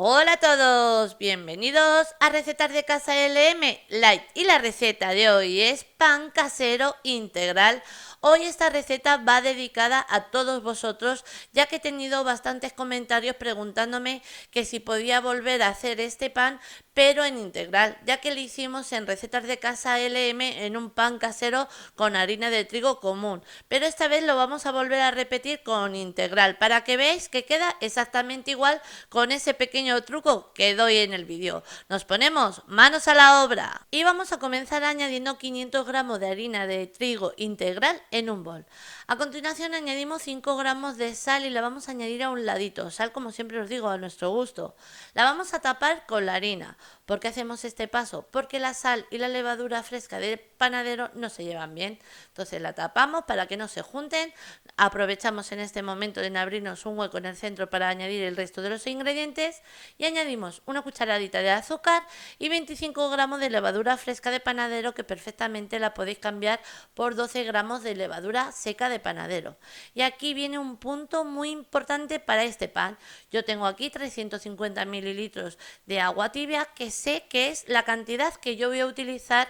Hola a todos, bienvenidos a Recetas de Casa LM Light y la receta de hoy es pan casero integral. Hoy esta receta va dedicada a todos vosotros, ya que he tenido bastantes comentarios preguntándome que si podía volver a hacer este pan, pero en integral, ya que lo hicimos en Recetas de Casa LM en un pan casero con harina de trigo común. Pero esta vez lo vamos a volver a repetir con integral, para que veáis que queda exactamente igual con ese pequeño truco que doy en el vídeo. Nos ponemos manos a la obra y vamos a comenzar añadiendo 500 gramos de harina de trigo integral en un bol. A continuación añadimos 5 gramos de sal y la vamos a añadir a un ladito. Sal, como siempre os digo, a nuestro gusto. La vamos a tapar con la harina. ¿Por qué hacemos este paso? Porque la sal y la levadura fresca del panadero no se llevan bien. Entonces la tapamos para que no se junten. Aprovechamos en este momento de abrirnos un hueco en el centro para añadir el resto de los ingredientes y añadimos una cucharadita de azúcar y 25 gramos de levadura fresca de panadero, que perfectamente la podéis cambiar por 12 gramos de levadura seca de panadero. Y aquí viene un punto muy importante para este pan. Yo tengo aquí 350 mililitros de agua tibia, que sé que es la cantidad que yo voy a utilizar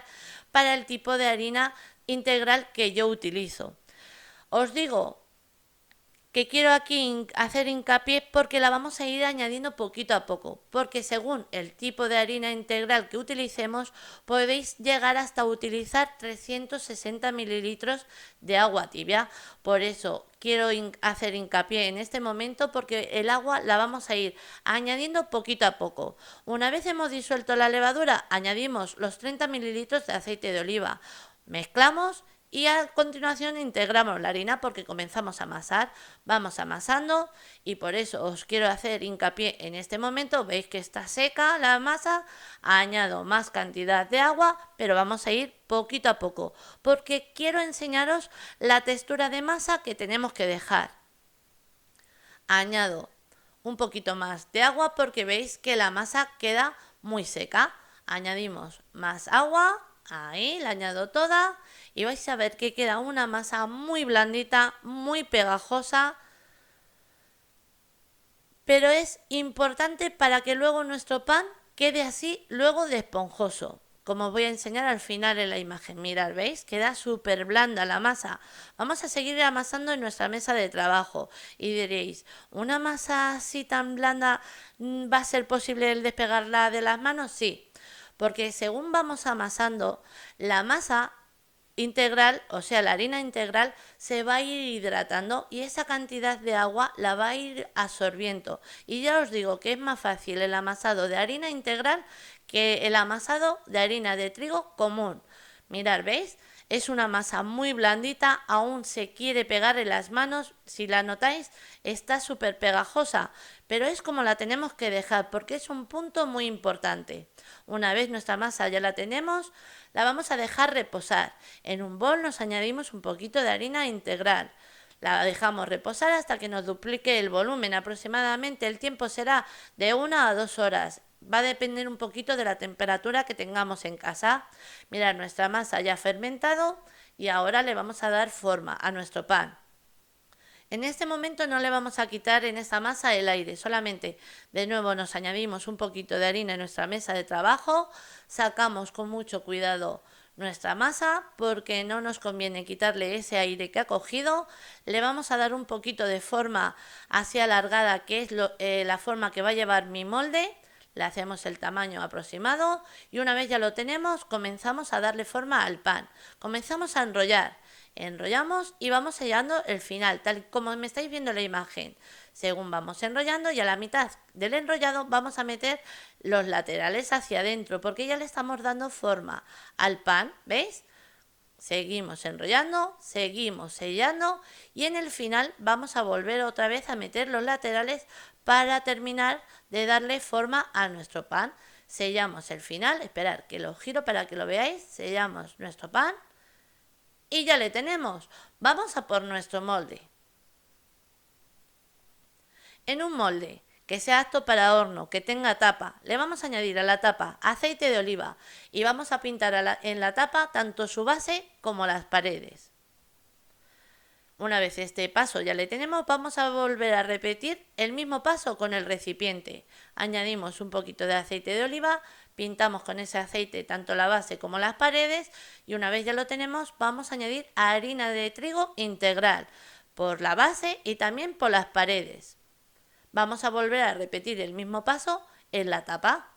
para el tipo de harina integral que yo utilizo. Os digo que quiero aquí hacer hincapié porque la vamos a ir añadiendo poquito a poco, porque según el tipo de harina integral que utilicemos podéis llegar hasta utilizar 360 mililitros de agua tibia. Por eso quiero hacer hincapié en este momento, porque el agua la vamos a ir añadiendo poquito a poco. Una vez hemos disuelto la levadura, añadimos los 30 mililitros de aceite de oliva, mezclamos y a continuación integramos la harina porque comenzamos a amasar. Vamos amasando y por eso os quiero hacer hincapié en este momento. Veis que está seca la masa, añado más cantidad de agua, pero vamos a ir poquito a poco porque quiero enseñaros la textura de masa que tenemos que dejar. Añado un poquito más de agua porque veis que la masa queda muy seca. Añadimos más agua, ahí la añado toda y vais a ver que queda una masa muy blandita, muy pegajosa, pero es importante para que luego nuestro pan quede así luego de esponjoso, como os voy a enseñar al final en la imagen. Mirad, ¿veis? Queda súper blanda la masa. Vamos a seguir amasando en nuestra mesa de trabajo y diréis, ¿una masa así tan blanda va a ser posible el despegarla de las manos? Sí, porque según vamos amasando, la masa integral, o sea, la harina integral se va a ir hidratando y esa cantidad de agua la va a ir absorbiendo. Y ya os digo que es más fácil el amasado de harina integral que el amasado de harina de trigo común. Mirad, ¿veis? Es una masa muy blandita, aún se quiere pegar en las manos. Si la notáis, está súper pegajosa, pero es como la tenemos que dejar porque es un punto muy importante. Una vez nuestra masa ya la tenemos, la vamos a dejar reposar. En un bol nos añadimos un poquito de harina integral. La dejamos reposar hasta que nos duplique el volumen. Aproximadamente el tiempo será de 1 a 2 horas. Va a depender un poquito de la temperatura que tengamos en casa. Mirad, nuestra masa ya ha fermentado y ahora le vamos a dar forma a nuestro pan. En este momento no le vamos a quitar en esta masa el aire, solamente de nuevo nos añadimos un poquito de harina en nuestra mesa de trabajo, sacamos con mucho cuidado nuestra masa porque no nos conviene quitarle ese aire que ha cogido. Le vamos a dar un poquito de forma así alargada, que es la forma que va a llevar mi molde. Le hacemos el tamaño aproximado y una vez ya lo tenemos, comenzamos a darle forma al pan. Comenzamos a enrollar. Enrollamos y vamos sellando el final, tal como me estáis viendo en la imagen. Según vamos enrollando y a la mitad del enrollado vamos a meter los laterales hacia adentro porque ya le estamos dando forma al pan, ¿veis? Seguimos enrollando, seguimos sellando y en el final vamos a volver otra vez a meter los laterales para terminar de darle forma a nuestro pan. Sellamos el final, esperar que lo giro para que lo veáis, sellamos nuestro pan. Y ya le tenemos. Vamos a por nuestro molde. En un molde que sea apto para horno, que tenga tapa, le vamos a añadir a la tapa aceite de oliva y vamos a pintar en la tapa tanto su base como las paredes. Una vez este paso ya le tenemos, vamos a volver a repetir el mismo paso con el recipiente. Añadimos un poquito de aceite de oliva, pintamos con ese aceite tanto la base como las paredes y una vez ya lo tenemos, vamos a añadir harina de trigo integral por la base y también por las paredes. Vamos a volver a repetir el mismo paso en la tapa.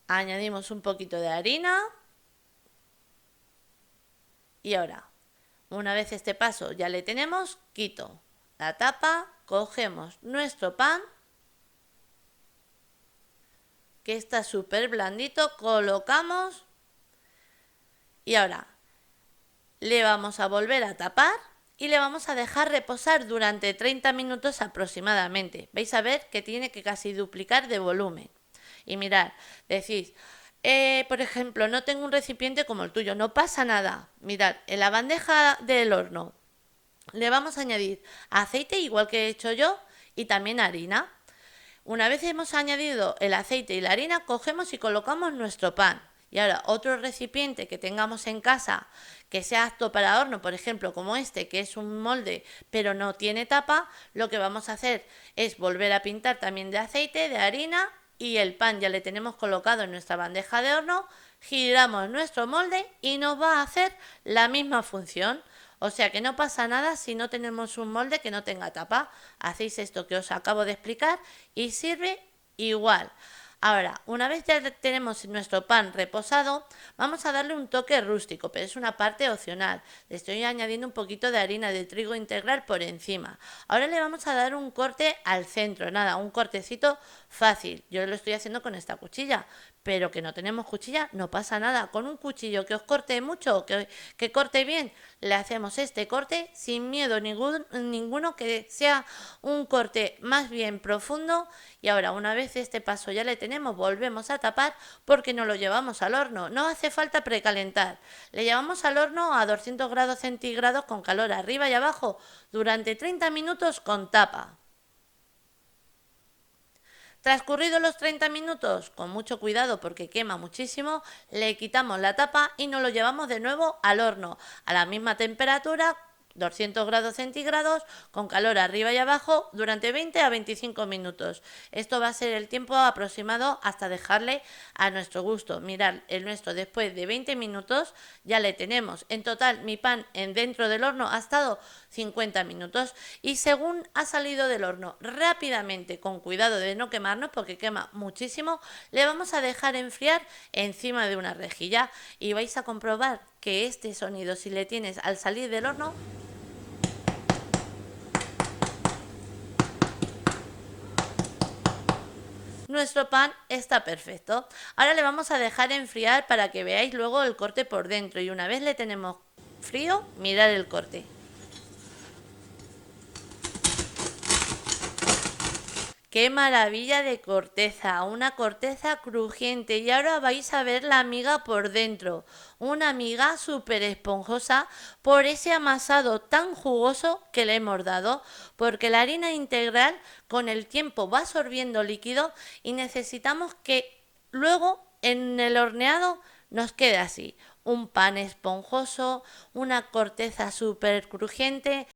Añadimos un poquito de harina. Y ahora, una vez este paso ya le tenemos, quito la tapa, cogemos nuestro pan, que está súper blandito, colocamos y ahora le vamos a volver a tapar y le vamos a dejar reposar durante 30 minutos aproximadamente. Vais a ver que tiene que casi duplicar de volumen. Y mirad, decís, por ejemplo, no tengo un recipiente como el tuyo, no pasa nada. Mirad, en la bandeja del horno le vamos a añadir aceite, igual que he hecho yo, y también harina. Una vez hemos añadido el aceite y la harina, cogemos y colocamos nuestro pan. Y ahora otro recipiente que tengamos en casa que sea apto para horno, por ejemplo, como este, que es un molde pero no tiene tapa, lo que vamos a hacer es volver a pintar también de aceite, de harina y el pan ya le tenemos colocado en nuestra bandeja de horno, giramos nuestro molde y nos va a hacer la misma función. O sea que no pasa nada si no tenemos un molde que no tenga tapa. Hacéis esto que os acabo de explicar y sirve igual. Ahora, una vez ya tenemos nuestro pan reposado, vamos a darle un toque rústico, pero es una parte opcional. Le estoy añadiendo un poquito de harina de trigo integral por encima. Ahora le vamos a dar un corte al centro, nada, un cortecito fácil. Yo lo estoy haciendo con esta cuchilla, pero que no tenemos cuchilla, no pasa nada. Con un cuchillo que os corte mucho, que corte bien, le hacemos este corte sin miedo ninguno, que sea un corte más bien profundo. Y ahora, una vez este paso ya le tenemos, volvemos a tapar porque no lo llevamos al horno. No hace falta precalentar. Le llevamos al horno a 200 grados centígrados con calor arriba y abajo durante 30 minutos con tapa. Transcurridos los 30 minutos, con mucho cuidado porque quema muchísimo, le quitamos la tapa y nos lo llevamos de nuevo al horno a la misma temperatura, 200 grados centígrados, con calor arriba y abajo durante 20 a 25 minutos. Esto va a ser el tiempo aproximado hasta dejarle a nuestro gusto. Mirad, el nuestro después de 20 minutos ya le tenemos. En total, mi pan dentro del horno ha estado 50 minutos y según ha salido del horno rápidamente, con cuidado de no quemarnos porque quema muchísimo, le vamos a dejar enfriar encima de una rejilla y vais a comprobar que este sonido, si le tienes al salir del horno, nuestro pan está perfecto. Ahora le vamos a dejar enfriar para que veáis luego el corte por dentro y una vez le tenemos frío, mirad el corte. ¡Qué maravilla de corteza! Una corteza crujiente y ahora vais a ver la miga por dentro. Una miga súper esponjosa por ese amasado tan jugoso que le hemos dado, porque la harina integral con el tiempo va absorbiendo líquido y necesitamos que luego en el horneado nos quede así. Un pan esponjoso, una corteza súper crujiente.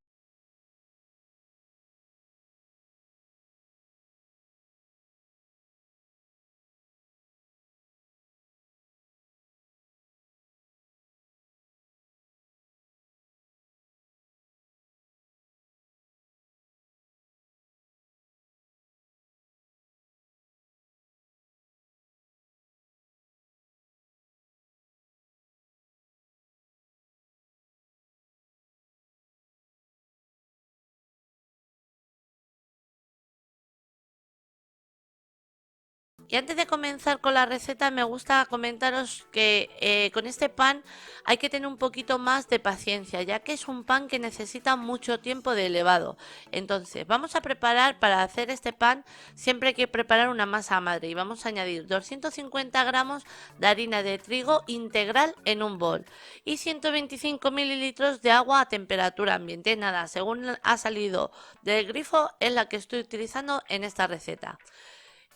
Y antes de comenzar con la receta, me gusta comentaros que con este pan hay que tener un poquito más de paciencia, ya que es un pan que necesita mucho tiempo de elevado. Entonces, vamos a preparar, para hacer este pan, siempre hay que preparar una masa madre y vamos a añadir 250 gramos de harina de trigo integral en un bol y 125 mililitros de agua a temperatura ambiente. Nada, según ha salido del grifo, es la que estoy utilizando en esta receta.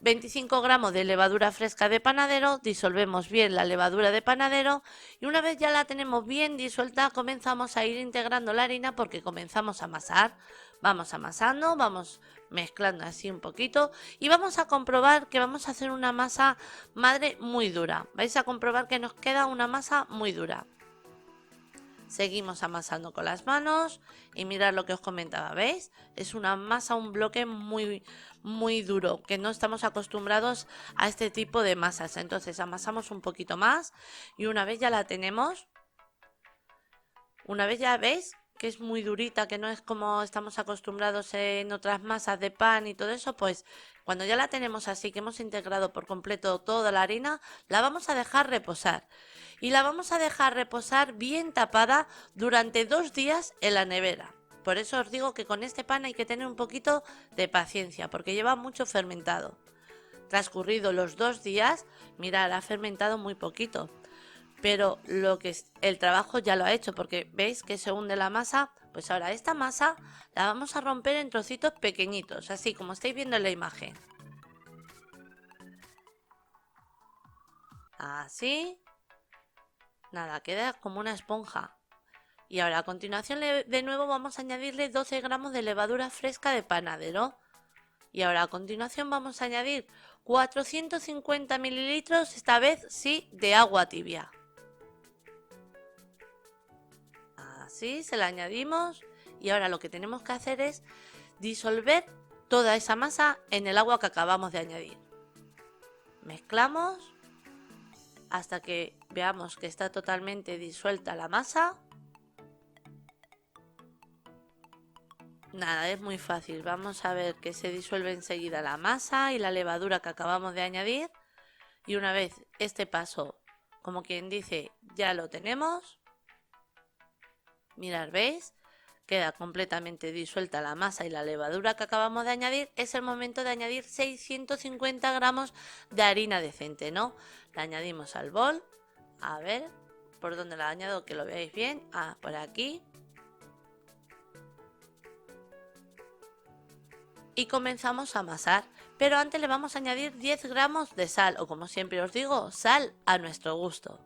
25 gramos de levadura fresca de panadero, disolvemos bien la levadura de panadero y una vez ya la tenemos bien disuelta comenzamos a ir integrando la harina porque comenzamos a amasar. Vamos amasando, vamos mezclando así un poquito y vamos a comprobar que vamos a hacer una masa madre muy dura. Vais a comprobar que nos queda una masa muy dura. Seguimos amasando con las manos y mirad lo que os comentaba, ¿veis? Es una masa, un bloque muy duro, que no estamos acostumbrados a este tipo de masas. Entonces amasamos un poquito más y una vez ya la tenemos, una vez ya veis que es muy durita, que no es como estamos acostumbrados en otras masas de pan y todo eso, pues cuando ya la tenemos así, que hemos integrado por completo toda la harina, la vamos a dejar reposar. Y la vamos a dejar reposar bien tapada durante 2 días en la nevera. Por eso os digo que con este pan hay que tener un poquito de paciencia, porque lleva mucho fermentado. Transcurridos los 2 días, mirad, ha fermentado muy poquito. Pero lo que es el trabajo ya lo ha hecho, porque veis que se hunde la masa. Pues ahora esta masa la vamos a romper en trocitos pequeñitos, así como estáis viendo en la imagen. Así. Nada, queda como una esponja. Y ahora a continuación de nuevo vamos a añadirle 12 gramos de levadura fresca de panadero. Y ahora a continuación vamos a añadir 450 mililitros, esta vez sí, de agua tibia. Así se la añadimos y ahora lo que tenemos que hacer es disolver toda esa masa en el agua que acabamos de añadir. Mezclamos hasta que veamos que está totalmente disuelta la masa. Nada, es muy fácil. Vamos a ver que se disuelve enseguida la masa y la levadura que acabamos de añadir. Y una vez este paso, como quien dice, ya lo tenemos. Mirad, ¿veis? Queda completamente disuelta la masa y la levadura que acabamos de añadir. Es el momento de añadir 650 gramos de harina de centeno. La añadimos al bol. A ver, ¿por dónde la añado? Que lo veáis bien. Ah, por aquí. Y comenzamos a amasar, pero antes le vamos a añadir 10 gramos de sal o, como siempre os digo, sal a nuestro gusto.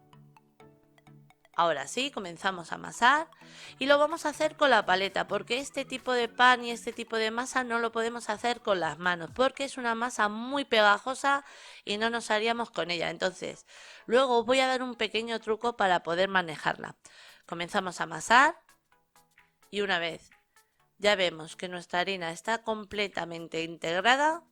Ahora sí, comenzamos a amasar y lo vamos a hacer con la paleta, porque este tipo de pan y este tipo de masa no lo podemos hacer con las manos porque es una masa muy pegajosa y no nos haríamos con ella. Entonces, luego os voy a dar un pequeño truco para poder manejarla. Comenzamos a amasar y una vez ya vemos que nuestra harina está completamente integrada.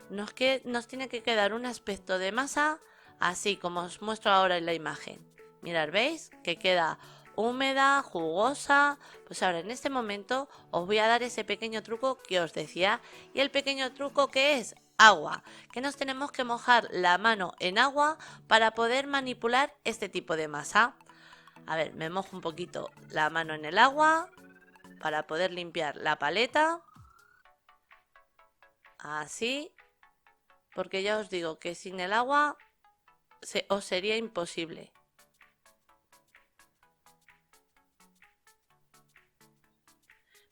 Nos tiene que quedar un aspecto de masa así como os muestro ahora en la imagen. Mirad, ¿veis? Que queda húmeda, jugosa. Pues ahora en este momento os voy a dar ese pequeño truco que os decía. Y el pequeño truco que es agua. Que nos tenemos que mojar la mano en agua para poder manipular este tipo de masa. A ver, me mojo un poquito la mano en el agua para poder limpiar la paleta, así, porque ya os digo que sin el agua os sería imposible.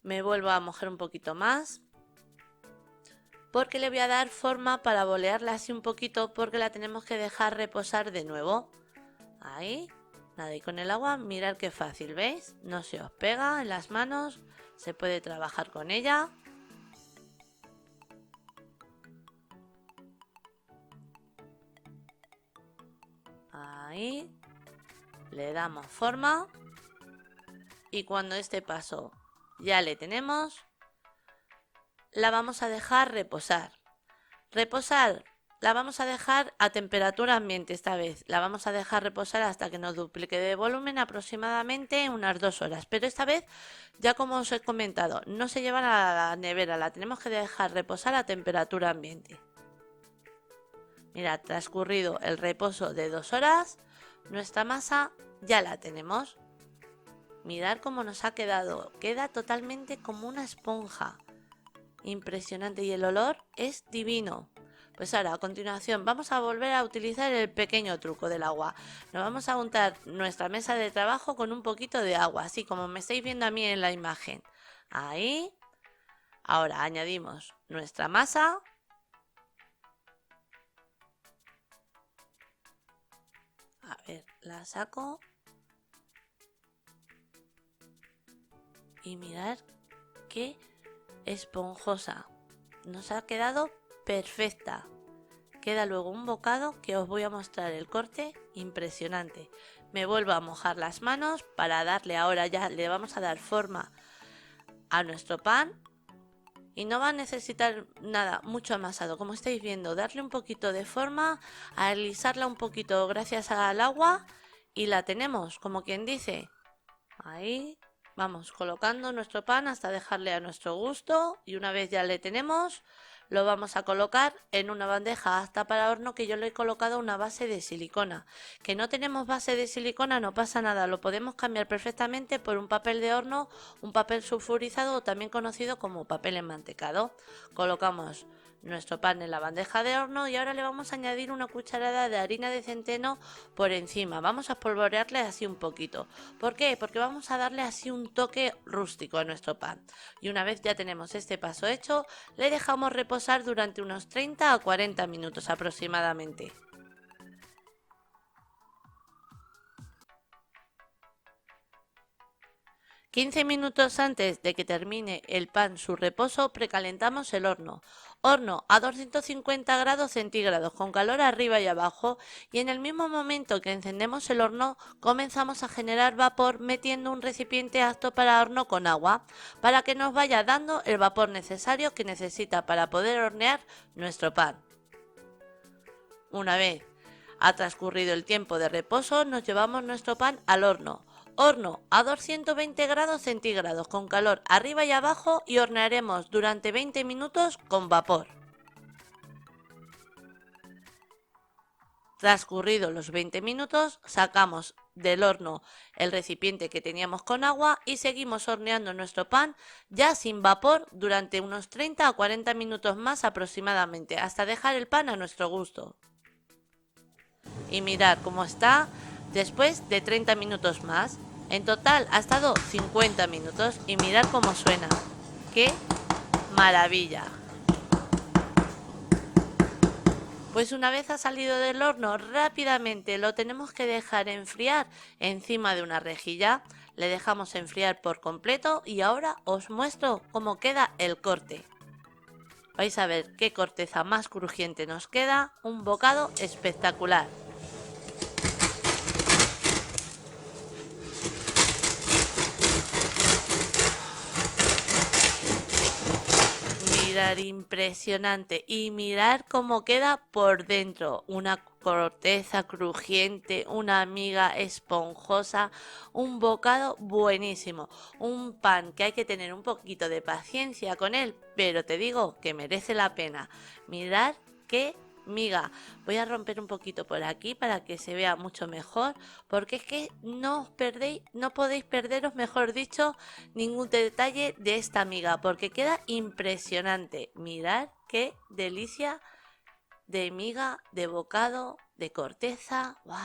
Me vuelvo a mojar un poquito más, porque le voy a dar forma para bolearla así un poquito, porque la tenemos que dejar reposar de nuevo. Ahí. Nada, y con el agua mirad qué fácil, ¿veis? No se os pega en las manos, se puede trabajar con ella. Ahí, le damos forma y cuando este paso ya le tenemos, la vamos a dejar reposar. Reposar. La vamos a dejar a temperatura ambiente esta vez. La vamos a dejar reposar hasta que nos duplique de volumen, aproximadamente unas 2 horas. Pero esta vez, ya como os he comentado, no se lleva a la nevera. La tenemos que dejar reposar a temperatura ambiente. Mirad, transcurrido el reposo de 2 horas, nuestra masa ya la tenemos. Mirad cómo nos ha quedado. Queda totalmente como una esponja. Impresionante, y el olor es divino. Pues ahora a continuación vamos a volver a utilizar el pequeño truco del agua. Nos vamos a untar nuestra mesa de trabajo con un poquito de agua, así como me estáis viendo a mí en la imagen. Ahí. Ahora añadimos nuestra masa. La saco. Y mirad qué esponjosa. Nos ha quedado perfecta. Queda luego un bocado que os voy a mostrar el corte impresionante. Me vuelvo a mojar las manos para darle ahora ya, le vamos a dar forma a nuestro pan. Y no va a necesitar nada, mucho amasado, como estáis viendo, darle un poquito de forma, alisarla un poquito gracias al agua y la tenemos, como quien dice. Ahí vamos colocando nuestro pan hasta dejarle a nuestro gusto y una vez ya le tenemos, lo vamos a colocar en una bandeja apta para horno que yo le he colocado una base de silicona. Que no tenemos base de silicona no pasa nada, lo podemos cambiar perfectamente por un papel de horno, un papel sulfurizado o también conocido como papel enmantecado. Colocamos nuestro pan en la bandeja de horno y ahora le vamos a añadir una cucharada de harina de centeno por encima. Vamos a espolvorearle así un poquito. ¿Por qué? Porque vamos a darle así un toque rústico a nuestro pan. Y una vez ya tenemos este paso hecho, le dejamos reposar durante unos 30 a 40 minutos aproximadamente. 15 minutos antes de que termine el pan su reposo, precalentamos el horno. Horno a 250 grados centígrados con calor arriba y abajo, y en el mismo momento que encendemos el horno comenzamos a generar vapor metiendo un recipiente apto para horno con agua para que nos vaya dando el vapor necesario que necesita para poder hornear nuestro pan. Una vez ha transcurrido el tiempo de reposo, nos llevamos nuestro pan al horno. Horno a 220 grados centígrados con calor arriba y abajo y hornearemos durante 20 minutos con vapor. Transcurridos los 20 minutos, sacamos del horno el recipiente que teníamos con agua y seguimos horneando nuestro pan ya sin vapor durante unos 30 a 40 minutos más aproximadamente, hasta dejar el pan a nuestro gusto. Y mirad cómo está después de 30 minutos más. En total ha estado 50 minutos y mirad cómo suena. ¡Qué maravilla! Pues una vez ha salido del horno, rápidamente lo tenemos que dejar enfriar encima de una rejilla. Le dejamos enfriar por completo y ahora os muestro cómo queda el corte. Vais a ver qué corteza más crujiente nos queda. Un bocado espectacular. Mirar impresionante y mirar cómo queda por dentro, una corteza crujiente, una miga esponjosa, un bocado buenísimo, un pan que hay que tener un poquito de paciencia con él, pero te digo que merece la pena. Mirad qué miga. Voy a romper un poquito por aquí para que se vea mucho mejor, porque es que no os perdéis, no podéis perderos, mejor dicho, ningún detalle de esta miga, porque queda impresionante. Mirad qué delicia de miga, de bocado, de corteza. ¡Wow!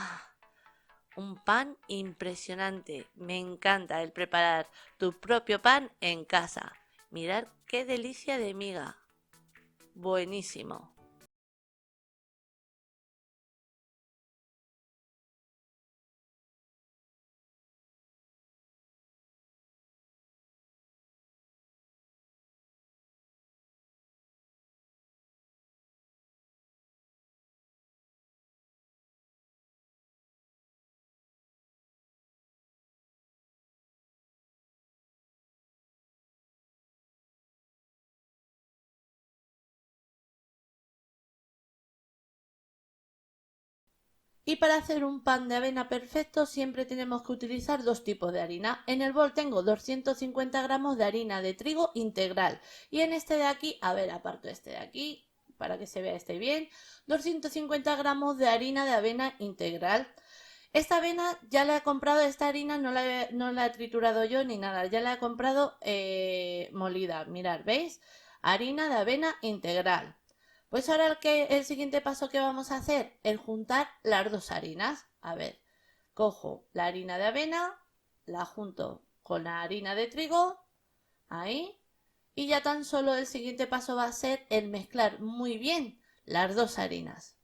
Un pan impresionante. Me encanta el preparar tu propio pan en casa. Mirad qué delicia de miga. Buenísimo. Y para hacer un pan de avena perfecto siempre tenemos que utilizar dos tipos de harina. En el bol tengo 250 gramos de harina de trigo integral. Y en este de aquí, a ver, aparto este de aquí para que se vea este bien, 250 gramos de harina de avena integral. Esta avena ya la he comprado, esta harina no la he triturado yo ni nada, ya la he comprado molida. Mirad, ¿veis? Harina de avena integral. Pues ahora el siguiente paso que vamos a hacer es juntar las dos harinas. A ver, cojo la harina de avena, la junto con la harina de trigo, ahí, y ya tan solo el siguiente paso va a ser el mezclar muy bien las dos harinas.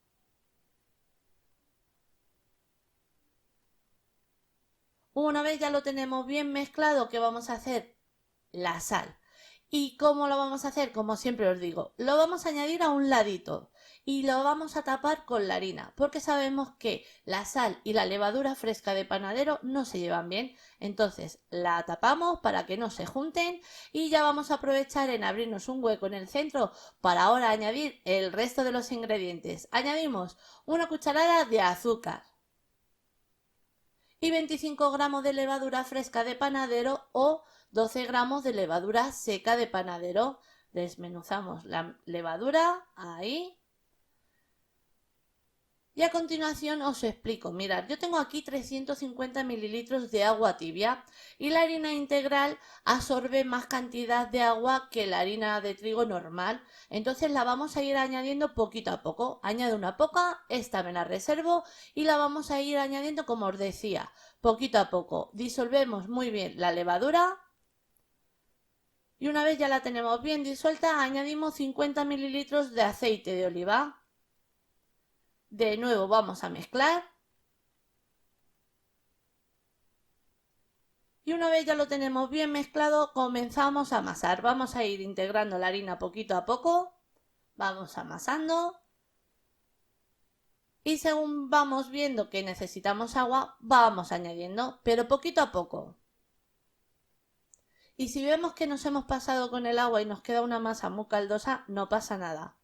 Una vez ya lo tenemos bien mezclado, ¿qué vamos a hacer? La sal. ¿Y cómo lo vamos a hacer? Como siempre os digo, lo vamos a añadir a un ladito y lo vamos a tapar con la harina, porque sabemos que la sal y la levadura fresca de panadero no se llevan bien. Entonces la tapamos para que no se junten y ya vamos a aprovechar en abrirnos un hueco en el centro para ahora añadir el resto de los ingredientes. Añadimos una cucharada de azúcar y 25 gramos de levadura fresca de panadero o 12 gramos de levadura seca de panadero. Desmenuzamos la levadura, ahí. Y a continuación os explico. Mirad, yo tengo aquí 350 mililitros de agua tibia y la harina integral absorbe más cantidad de agua que la harina de trigo normal. Entonces la vamos a ir añadiendo poquito a poco. Añado una poca, esta me la reservo y la vamos a ir añadiendo como os decía, poquito a poco. Disolvemos muy bien la levadura. Y una vez ya la tenemos bien disuelta, añadimos 50 mililitros de aceite de oliva. De nuevo vamos a mezclar. Y una vez ya lo tenemos bien mezclado, comenzamos a amasar. Vamos a ir integrando la harina poquito a poco. Vamos amasando. Y según vamos viendo que necesitamos agua, vamos añadiendo, pero poquito a poco. Y si vemos que nos hemos pasado con el agua y nos queda una masa muy caldosa, no pasa nada.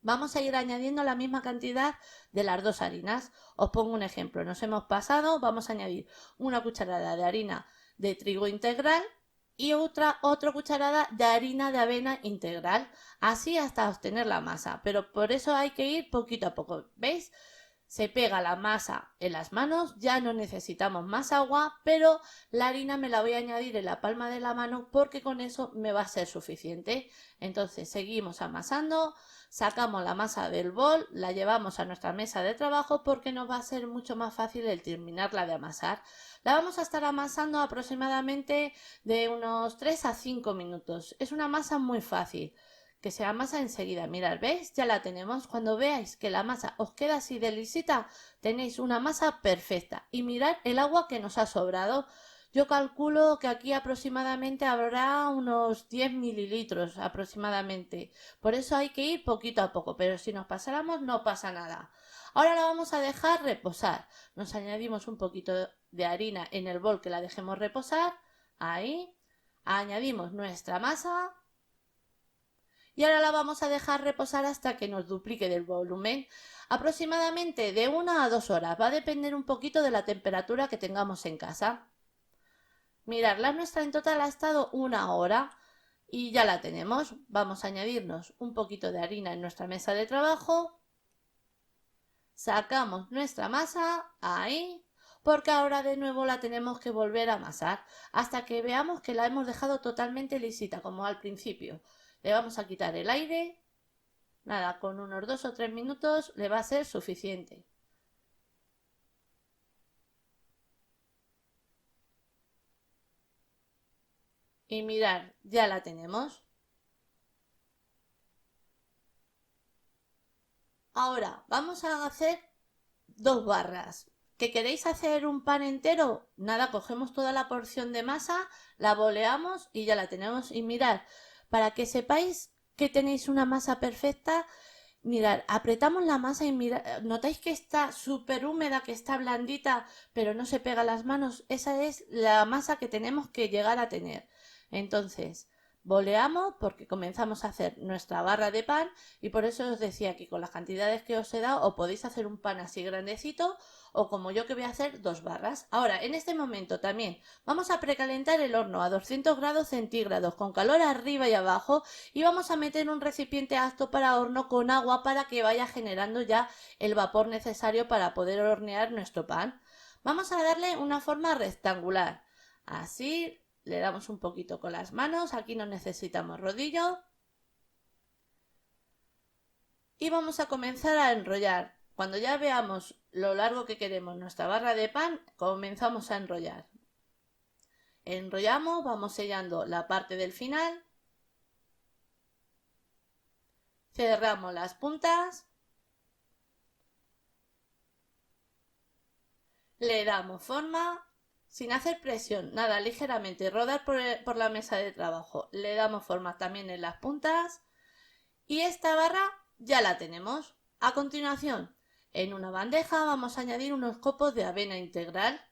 Vamos a ir añadiendo la misma cantidad de las dos harinas. Os pongo un ejemplo. Nos hemos pasado, vamos a añadir una cucharada de harina de trigo integral y otra cucharada de harina de avena integral. Así hasta obtener la masa. Pero por eso hay que ir poquito a poco. ¿Veis? Se pega la masa en las manos, ya no necesitamos más agua, pero la harina me la voy a añadir en la palma de la mano porque con eso me va a ser suficiente. Entonces seguimos amasando, sacamos la masa del bol, la llevamos a nuestra mesa de trabajo porque nos va a ser mucho más fácil el terminarla de amasar. La vamos a estar amasando aproximadamente de unos 3 a 5 minutos. Es una masa muy fácil que se amasa enseguida. Mirad, ¿veis? Ya la tenemos. Cuando veáis que la masa os queda así de lisita, tenéis una masa perfecta. Y mirad el agua que nos ha sobrado. Yo calculo que aquí aproximadamente habrá unos 10 mililitros aproximadamente. Por eso hay que ir poquito a poco, pero si nos pasáramos no pasa nada. Ahora la vamos a dejar reposar. Nos añadimos un poquito de harina en el bol que la dejemos reposar. Ahí. Añadimos nuestra masa y ahora la vamos a dejar reposar hasta que nos duplique del volumen, aproximadamente de 1 a 2 horas. Va a depender un poquito de la temperatura que tengamos en casa. Mirad, la nuestra en total ha estado 1 hora y ya la tenemos. Vamos a añadirnos un poquito de harina en nuestra mesa de trabajo. Sacamos nuestra masa, ahí, porque ahora de nuevo la tenemos que volver a amasar hasta que veamos que la hemos dejado totalmente lisita, como al principio. Le vamos a quitar el aire. Nada, con unos 2 o 3 minutos le va a ser suficiente. Y mirad, ya la tenemos. Ahora vamos a hacer 2 barras. ¿Que queréis hacer un pan entero? Nada, cogemos toda la porción de masa, la boleamos y ya la tenemos. Y mirad, para que sepáis que tenéis una masa perfecta, mirad, apretamos la masa y mirad, notáis que está súper húmeda, que está blandita, pero no se pega a las manos. Esa es la masa que tenemos que llegar a tener. Entonces, boleamos porque comenzamos a hacer nuestra barra de pan y por eso os decía que con las cantidades que os he dado o podéis hacer un pan así grandecito o como yo que voy a hacer 2 barras. Ahora, en este momento también vamos a precalentar el horno a 200 grados centígrados con calor arriba y abajo y vamos a meter un recipiente apto para horno con agua para que vaya generando ya el vapor necesario para poder hornear nuestro pan. Vamos a darle una forma rectangular. Así le damos un poquito con las manos, aquí no necesitamos rodillo. Y vamos a comenzar a enrollar. Cuando ya veamos lo largo que queremos nuestra barra de pan, comenzamos a enrollar. Enrollamos, vamos sellando la parte del final. Cerramos las puntas. Le damos forma sin hacer presión, nada, ligeramente, rodar por la mesa de trabajo. Le damos forma también en las puntas y esta barra ya la tenemos. A continuación, en una bandeja vamos a añadir unos copos de avena integral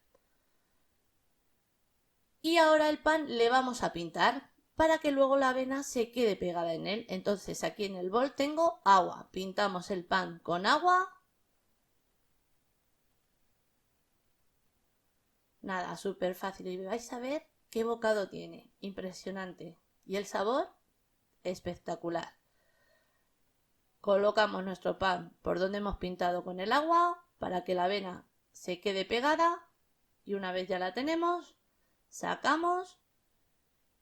y ahora el pan le vamos a pintar para que luego la avena se quede pegada en él. Entonces aquí en el bol tengo agua, pintamos el pan con agua. Nada, súper fácil y vais a ver qué bocado tiene, impresionante. Y el sabor, espectacular. Colocamos nuestro pan por donde hemos pintado con el agua para que la avena se quede pegada y una vez ya la tenemos, sacamos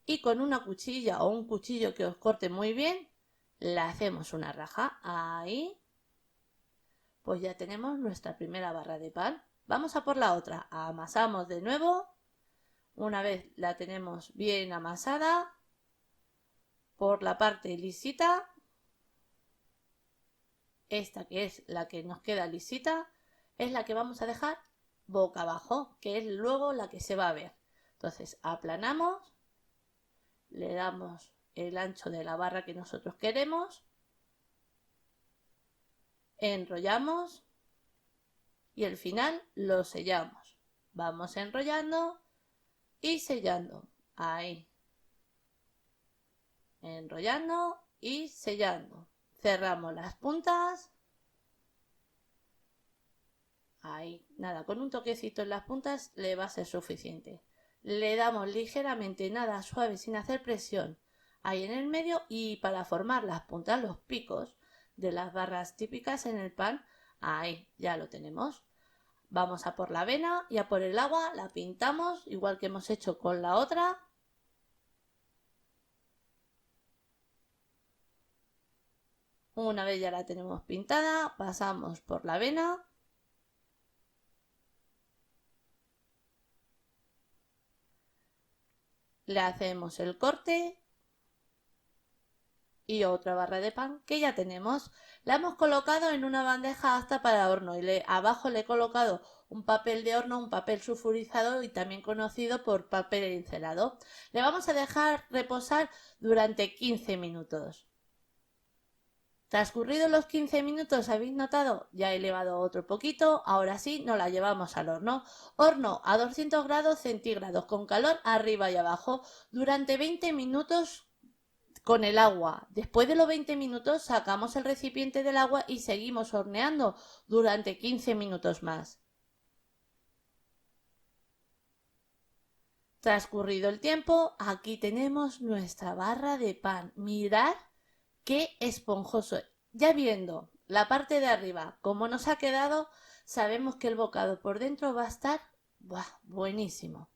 y con una cuchilla o un cuchillo que os corte muy bien, le hacemos una raja. Ahí, pues ya tenemos nuestra primera barra de pan. Vamos a por la otra. Amasamos de nuevo. Una vez la tenemos bien amasada, por la parte lisita, esta que es la que nos queda lisita, es la que vamos a dejar boca abajo, que es luego la que se va a ver. Entonces aplanamos, le damos el ancho de la barra que nosotros queremos, enrollamos y el final lo sellamos. Vamos enrollando y sellando. Ahí. Enrollando y sellando. Cerramos las puntas. Ahí, nada, con un toquecito en las puntas le va a ser suficiente. Le damos ligeramente, nada, suave, sin hacer presión, ahí en el medio y para formar las puntas, los picos de las barras típicas en el pan, ahí, ya lo tenemos. Vamos a por la avena y a por el agua, la pintamos, igual que hemos hecho con la otra. Una vez ya la tenemos pintada, pasamos por la avena. Le hacemos el corte y otra barra de pan que ya tenemos. La hemos colocado en una bandeja apta para horno y abajo le he colocado un papel de horno, un papel sulfurizado y también conocido por papel encerado. Le vamos a dejar reposar durante 15 minutos. Transcurridos los 15 minutos, ¿habéis notado? Ya he elevado otro poquito, ahora sí, nos la llevamos al horno. Horno a 200 grados centígrados, con calor arriba y abajo, durante 20 minutos con el agua. Después de los 20 minutos sacamos el recipiente del agua y seguimos horneando durante 15 minutos más. Transcurrido el tiempo, aquí tenemos nuestra barra de pan. Mirad qué esponjoso. Ya viendo la parte de arriba cómo nos ha quedado, sabemos que el bocado por dentro va a estar buenísimo.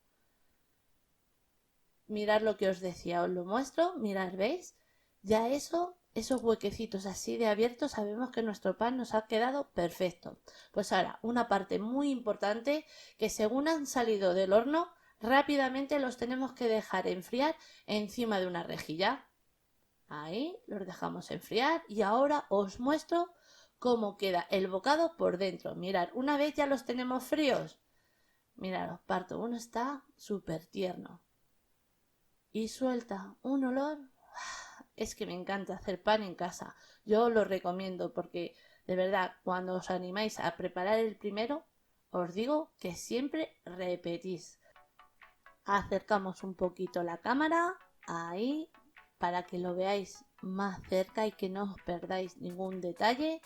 Mirad lo que os decía, os lo muestro, mirad, ¿veis? Ya esos huequecitos así de abiertos, sabemos que nuestro pan nos ha quedado perfecto. Pues ahora, una parte muy importante, que según han salido del horno, rápidamente los tenemos que dejar enfriar encima de una rejilla. Ahí los dejamos enfriar y ahora os muestro cómo queda el bocado por dentro. Mirad, una vez ya los tenemos fríos, mirad, os parto, uno está súper tierno y suelta un olor. Es que me encanta hacer pan en casa. Yo lo recomiendo porque de verdad cuando os animáis a preparar el primero, os digo que siempre repetís. Acercamos un poquito la cámara, ahí, para que lo veáis más cerca y que no os perdáis ningún detalle.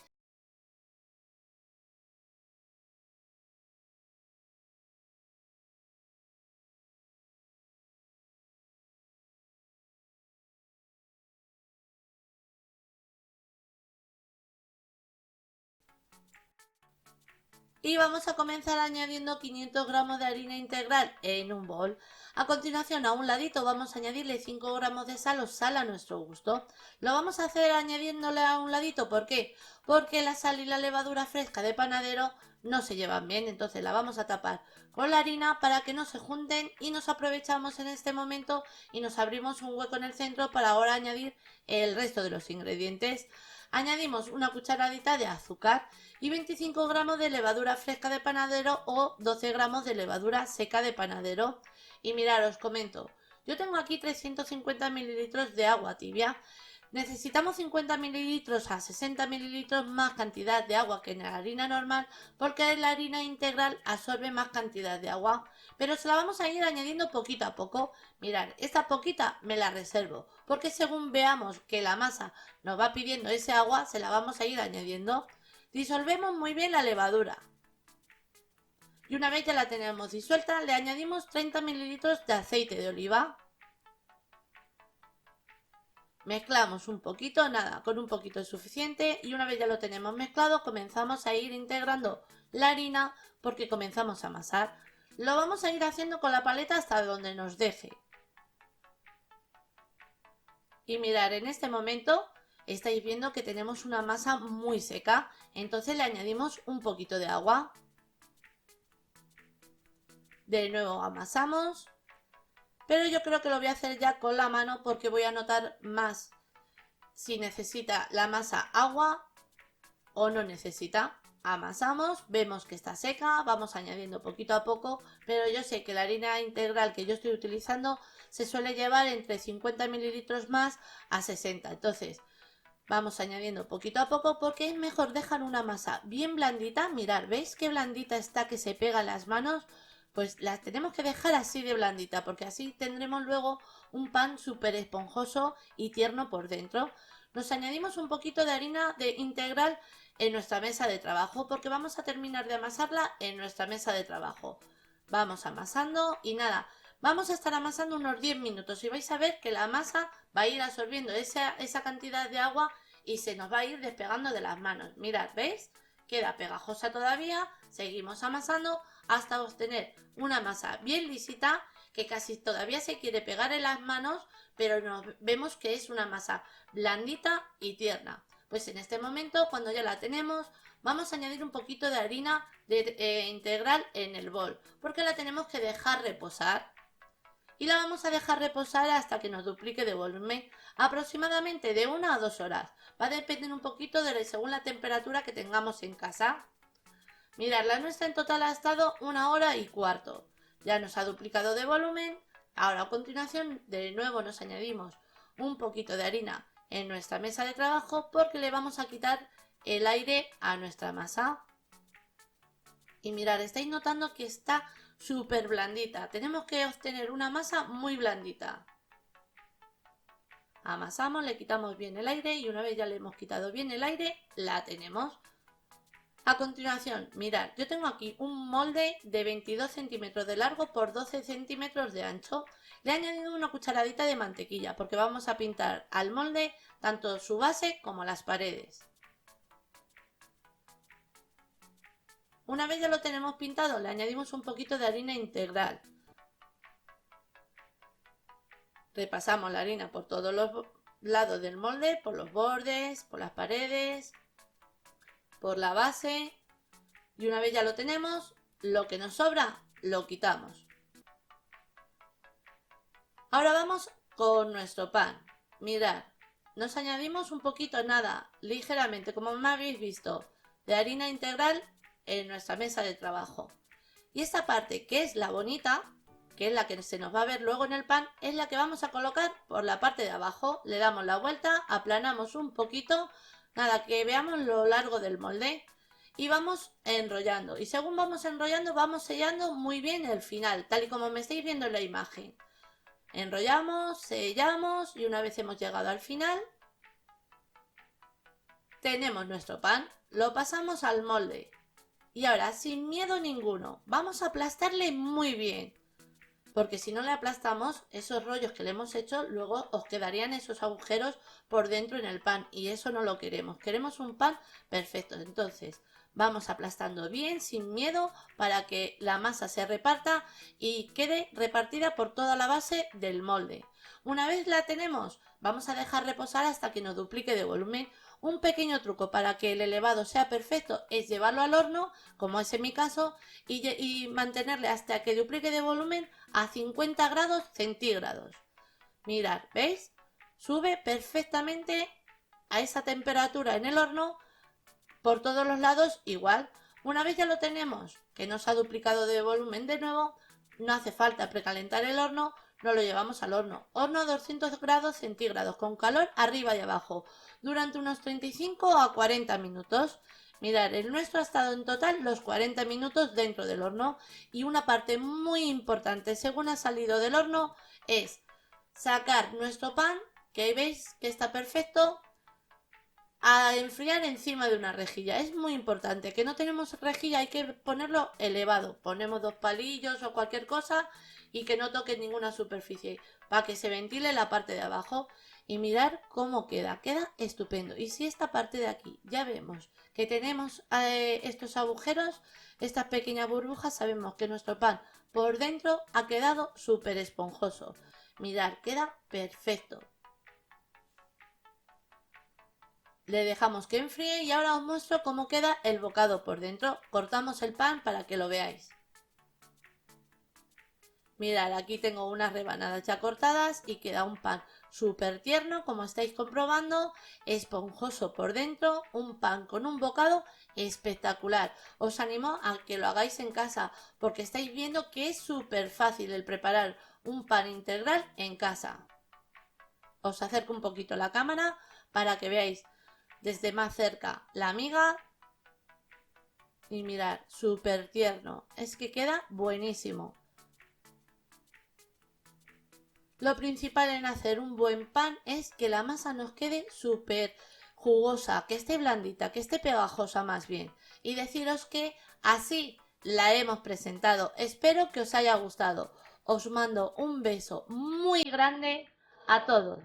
Y vamos a comenzar añadiendo 500 gramos de harina integral en un bol. A continuación, a un ladito vamos a añadirle 5 gramos de sal o sal a nuestro gusto. Lo vamos a hacer añadiéndole a un ladito, ¿por qué? Porque la sal y la levadura fresca de panadero no se llevan bien, entonces la vamos a tapar con la harina para que no se junten y nos aprovechamos en este momento y nos abrimos un hueco en el centro para ahora añadir el resto de los ingredientes. Añadimos una cucharadita de azúcar y 25 gramos de levadura fresca de panadero o 12 gramos de levadura seca de panadero. Y mirad, os comento, yo tengo aquí 350 mililitros de agua tibia. Necesitamos 50 mililitros a 60 mililitros más cantidad de agua que en la harina normal porque la harina integral absorbe más cantidad de agua, pero se la vamos a ir añadiendo poquito a poco. Mirad, esta poquita me la reservo porque según veamos que la masa nos va pidiendo ese agua, se la vamos a ir añadiendo. Disolvemos muy bien la levadura. Y una vez ya la tenemos disuelta, le añadimos 30 mililitros de aceite de oliva. Mezclamos un poquito, nada, con un poquito es suficiente y una vez ya lo tenemos mezclado comenzamos a ir integrando la harina porque comenzamos a amasar. Lo vamos a ir haciendo con la paleta hasta donde nos deje. Y mirar, en este momento estáis viendo que tenemos una masa muy seca, entonces le añadimos un poquito de agua. De nuevo amasamos, pero yo creo que lo voy a hacer ya con la mano porque voy a notar más si necesita la masa agua o no necesita. Amasamos, vemos que está seca, vamos añadiendo poquito a poco, pero yo sé que la harina integral que yo estoy utilizando se suele llevar entre 50 mililitros más a 60, entonces vamos añadiendo poquito a poco porque es mejor dejar una masa bien blandita. Mirad, ¿veis qué blandita está, que se pega en las manos? Pues las tenemos que dejar así de blandita porque así tendremos luego un pan súper esponjoso y tierno por dentro. Nos añadimos un poquito de harina de integral en nuestra mesa de trabajo porque vamos a terminar de amasarla en nuestra mesa de trabajo. Vamos amasando y nada, vamos a estar amasando unos 10 minutos y vais a ver que la masa va a ir absorbiendo esa cantidad de agua y se nos va a ir despegando de las manos. Mirad, ¿veis? Queda pegajosa todavía, seguimos amasando hasta obtener una masa bien lisita que casi todavía se quiere pegar en las manos, pero vemos que es una masa blandita y tierna. Pues en este momento, cuando ya la tenemos, vamos a añadir un poquito de harina integral en el bol, porque la tenemos que dejar reposar. Y la vamos a dejar reposar hasta que nos duplique de volumen, aproximadamente de 1 a 2 horas. Va a depender un poquito según la temperatura que tengamos en casa. Mirad, la nuestra en total ha estado 1 hora y cuarto. Ya nos ha duplicado de volumen. Ahora a continuación de nuevo nos añadimos un poquito de harina en nuestra mesa de trabajo porque le vamos a quitar el aire a nuestra masa. Y mirad, estáis notando que está súper blandita. Tenemos que obtener una masa muy blandita. Amasamos, le quitamos bien el aire y una vez ya le hemos quitado bien el aire, la tenemos. A continuación, mirad, yo tengo aquí un molde de 22 centímetros de largo por 12 centímetros de ancho. Le he añadido una cucharadita de mantequilla porque vamos a pintar al molde tanto su base como las paredes. Una vez ya lo tenemos pintado, le añadimos un poquito de harina integral. Repasamos la harina por todos los lados del molde, por los bordes, por las paredes, por la base. Y una vez ya lo tenemos, lo que nos sobra lo quitamos. Ahora vamos con nuestro pan. Mirad, nos añadimos un poquito, nada, ligeramente, como me habéis visto, de harina integral en nuestra mesa de trabajo. Y esta parte, que es la bonita, que es la que se nos va a ver luego en el pan, es la que vamos a colocar por la parte de abajo. Le damos la vuelta, aplanamos un poquito, nada, que veamos lo largo del molde y vamos enrollando. Y según vamos enrollando, vamos sellando muy bien el final, tal y como me estáis viendo en la imagen. Enrollamos, sellamos y una vez hemos llegado al final, tenemos nuestro pan, lo pasamos al molde. Y ahora, sin miedo ninguno, vamos a aplastarle muy bien. Porque si no le aplastamos, esos rollos que le hemos hecho, luego os quedarían esos agujeros por dentro en el pan. Y eso no lo queremos. Queremos un pan perfecto. Entonces, Vamos aplastando bien, sin miedo, para que la masa se reparta y quede repartida por toda la base del molde. Una vez la tenemos, vamos a dejar reposar hasta que nos duplique de volumen. Un pequeño truco para que el elevado sea perfecto es llevarlo al horno, como es en mi caso, y mantenerle hasta que duplique de volumen a 50 grados centígrados. Mirad, ¿veis? Sube perfectamente a esa temperatura en el horno por todos los lados igual. Una vez ya lo tenemos, que nos ha duplicado de volumen de nuevo, no hace falta precalentar el horno, no lo llevamos al horno. Horno a 200 grados centígrados con calor arriba y abajo durante unos 35 a 40 minutos. Mirad, el nuestro ha estado en total los 40 minutos dentro del horno y una parte muy importante según ha salido del horno es sacar nuestro pan, que ahí veis que está perfecto, a enfriar encima de una rejilla. Es muy importante, que no tenemos rejilla, hay que ponerlo elevado. Ponemos 2 palillos o cualquier cosa y que no toque ninguna superficie para que se ventile la parte de abajo. Y mirar cómo queda, queda estupendo. Y si esta parte de aquí ya vemos que tenemos estos agujeros, estas pequeñas burbujas, sabemos que nuestro pan por dentro ha quedado súper esponjoso. Mirad, queda perfecto. Le dejamos que enfríe y ahora os muestro cómo queda el bocado por dentro. Cortamos el pan para que lo veáis. Mirad, aquí tengo unas rebanadas ya cortadas y queda un pan súper tierno, como estáis comprobando, esponjoso por dentro, un pan con un bocado espectacular. Os animo a que lo hagáis en casa porque estáis viendo que es súper fácil el preparar un pan integral en casa. Os acerco un poquito la cámara para que veáis desde más cerca la miga y mirad, súper tierno, es que queda buenísimo. Lo principal en hacer un buen pan es que la masa nos quede súper jugosa, que esté blandita, que esté pegajosa más bien. Y deciros que así la hemos presentado. Espero que os haya gustado. Os mando un beso muy grande a todos.